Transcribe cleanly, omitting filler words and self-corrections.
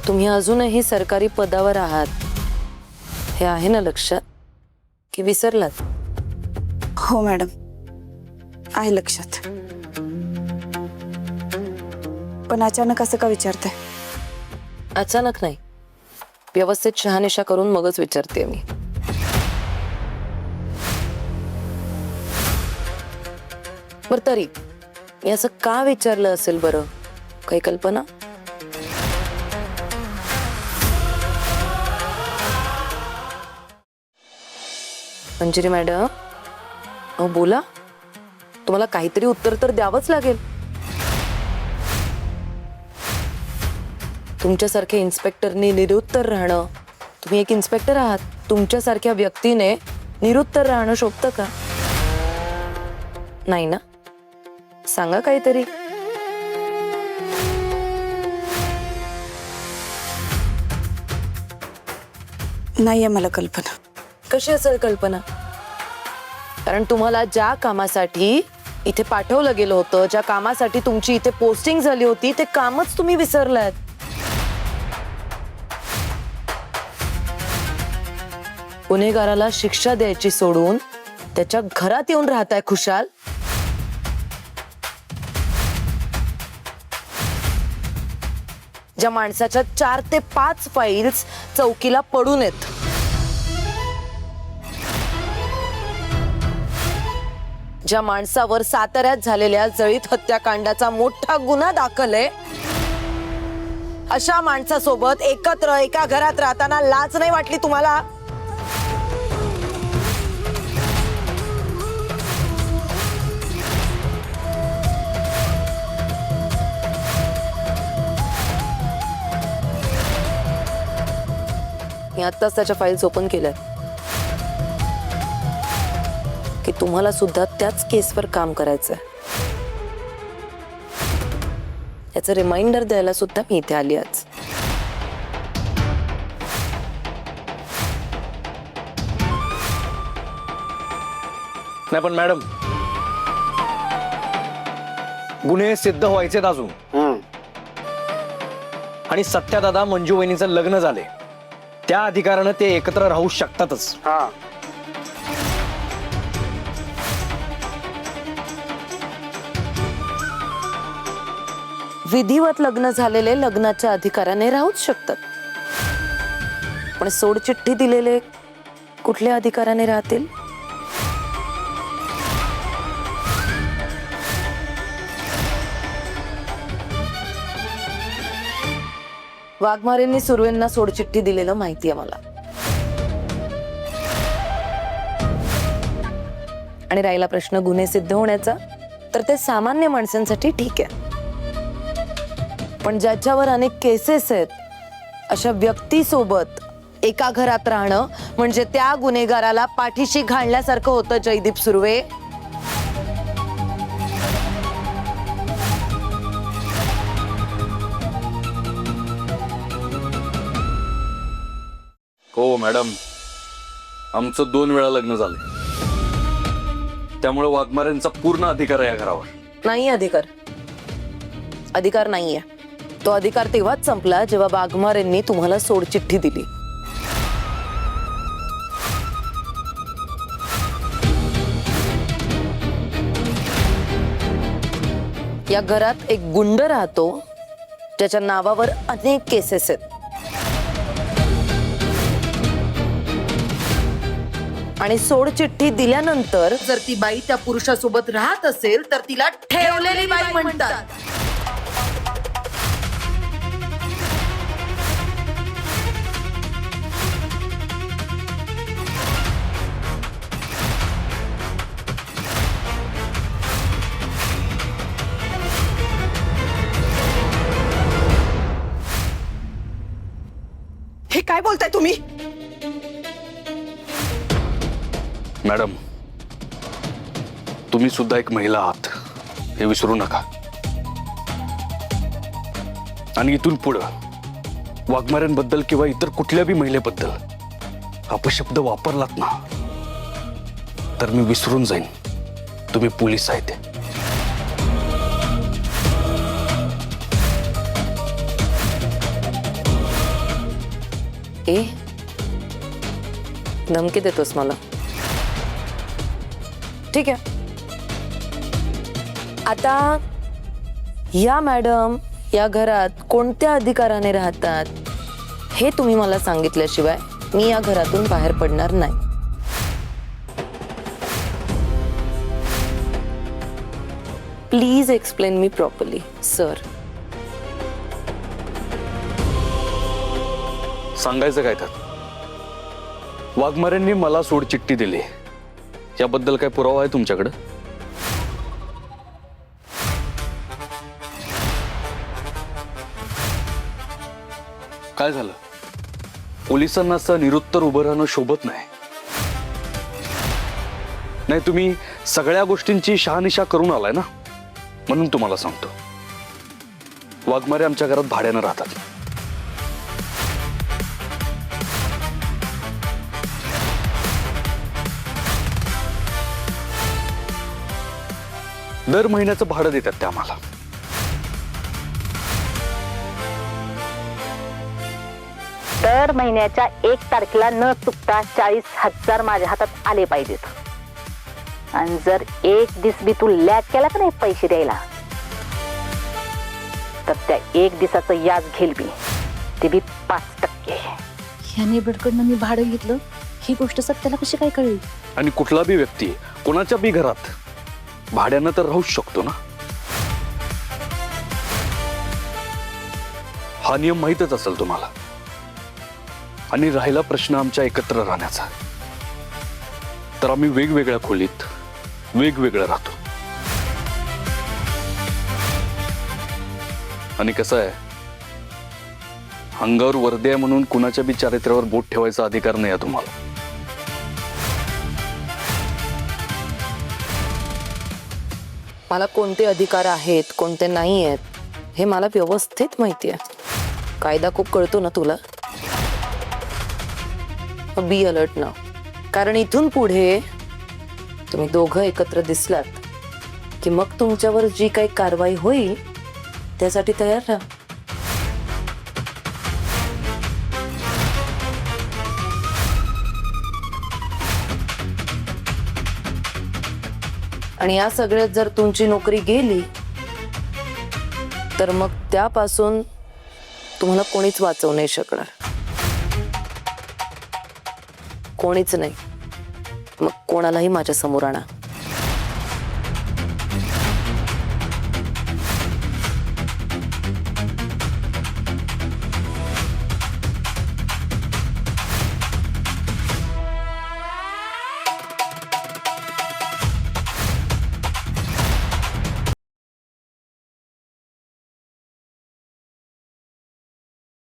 तुम्ही अजूनही सरकारी पदावर आहात हे आहे ना लक्षात, की विसरलात? हो मॅडम, आहे लक्षात. पण अचानक असं का विचारताय? अचानक नाही, व्यवस्थित शहानिशा करून मगच विचारते मी. बर तरी मी असं का विचारलं असेल बरं? काही कल्पना? मंजिरी मॅडम, अहो बोला, तुम्हाला काहीतरी उत्तर तर द्यावंच लागेल. तुमच्यासारख्या इन्स्पेक्टरनी निरुत्तर राहणं, तुम्ही एक इन्स्पेक्टर आहात, तुमच्यासारख्या व्यक्तीने निरुत्तर राहणं शोभतं का? नाही ना? सांगा काहीतरी. नाहीये मला कल्पना. कशी असेल कल्पना? कारण तुम्हाला ज्या कामासाठी इथे पाठवलं गेलं होतं, ज्या कामासाठी तुमची इथे पोस्टिंग झाली होती, ते कामच तुम्ही विसरलात. गुन्हेगाराला शिक्षा द्यायची सोडून त्याच्या घरात येऊन राहताय खुशाल. ज्या माणसाच्या 4 ते 5 फाईल्स चौकीला पडून आहेत, ज्या माणसावर साताऱ्यात झालेल्या जळीत हत्याकांडाचा मोठा गुन्हा दाखल आहे, अशा माणसासोबत एकत्र एका घरात राहताना लाज नाही वाटली तुम्हाला? मी आत्ताच त्याच्या फाईल्स ओपन केल्यात की तुम्हाला सुद्धा त्याच केसवर काम करायचंय. याचं रिमाइंडर द्यायला सुद्धा मी इथे आली आज. नाही पण मॅडम, गुन्हे सिद्ध व्हायचेत अजून. आणि सत्यादादा मंजू वहिनीचं लग्न झाले, त्या अधिकारानं ते एकत्र राहू शकतातच. विधिवत लग्न झालेले लग्नाच्या अधिकाराने राहूच शकतात, पण सोडचिठ्ठी दिलेले कुठल्या अधिकाराने राहतील? वाघमारेंनी सुर्वेंना सोडचिठ्ठी दिलेलं माहितीये मला. आणि राहिला प्रश्न गुन्हे सिद्ध होण्याचा, तर ते सामान्य माणसांसाठी ठीक आहे. पण ज्याच्यावर अनेक केसेस आहेत, अशा व्यक्तीसोबत एका घरात राहणं म्हणजे त्या गुन्हेगाराला पाठीशी घालण्यासारखं होतं. जयदीप सुर्वे, हो मॅडम, आमचं 2 वेळा लग्न झालंय, त्यामुळे वाघमारेंचा पूर्ण अधिकार आहे या घरावर. नाही अधिकार. अधिकार नाहीये. तो अधिकार तेव्हाच संपला जेव्हा वाघमारेंनी तुम्हाला सोडचिठ्ठी दिली. या घरात एक गुंड राहतो ज्याच्या नावावर अनेक केसेस आहेत. आणि सोडचिठ्ठी दिल्यानंतर जर ती बाई त्या पुरुषासोबत राहत असेल तर तिला ठेवलेली बाई म्हणतात. हे काय बोलताय तुम्ही? मॅडम, तुम्ही सुद्धा एक महिला आहात हे विसरू नका. आणि इथून पुढं वाघमाऱ्यांबद्दल किंवा इतर कुठल्या बी महिलेबद्दल अपशब्द वापरलात ना, तर मी विसरून जाईन तुम्ही पोलीस आहेत. ए धमकी देतोस मला? ठीक आहे, आता या मॅडम या घरात कोणत्या अधिकाराने राहतात हे तुम्ही मला सांगितल्याशिवाय मी या घरातून बाहेर पडणार नाही. Please explain me properly sir. सांगायचं काय त्यात? वाघमारेंनी मला सोडचिठ्ठी दिली, याबद्दल काय पुरावा आहे तुमच्याकडे? काय झालं? पोलिसांना असं निरुत्तर उभं राहणं शोभत नाही. नाही, तुम्ही सगळ्या गोष्टींची शहानिशा करून आलाय ना, म्हणून तुम्हाला सांगतो. वाघमारे आमच्या घरात भाड्यानं राहतात. दर महिन्याचं भाडं देतात ते आम्हाला. दर महिन्याच्या 1 तारखेला न चुकता 40,000 माझ्या हातात आले पाहिजेत. आणि जर एक दिस बी तू लॅग केला का नाही पैसे द्यायला, तर त्या 1 दिवसाचं याज घेईल बी, ते बी 5%. ह्या नेबरकडनं मी भाडं घेतलं, ही गोष्ट सत्याला कशी काय कळली? आणि कुठला बी व्यक्ती कोणाच्या बी घरात भाड्यानं तर राहूच शकतो ना. हा नियम माहीतच असेल तुम्हाला. आणि राहिला प्रश्न आमच्या एकत्र राहण्याचा, तर आम्ही वेगवेगळ्या खोलीत वेगवेगळं राहतो. आणि कसं आहे, अंगावर वर्दे आहे म्हणून कुणाच्या बी चारित्र्यावर बोट ठेवायचा अधिकार नाही आहे तुम्हाला. मला कोणते अधिकार आहेत कोणते नाही आहेत हे मला व्यवस्थित माहिती आहे. कायदा खूप कळतो ना तुला. बी अलर्ट ना, कारण इथून पुढे तुम्ही दोघं एकत्र दिसलात की मग तुमच्यावर जी काही कारवाई होईल त्यासाठी तयार राहा. आणि या सगळ्यात जर तुमची नोकरी गेली तर मग त्यापासून तुम्हाला कोणीच वाचवू नाही शकणार. कोणीच नाही. मग कोणालाही माझ्या समोर आणा.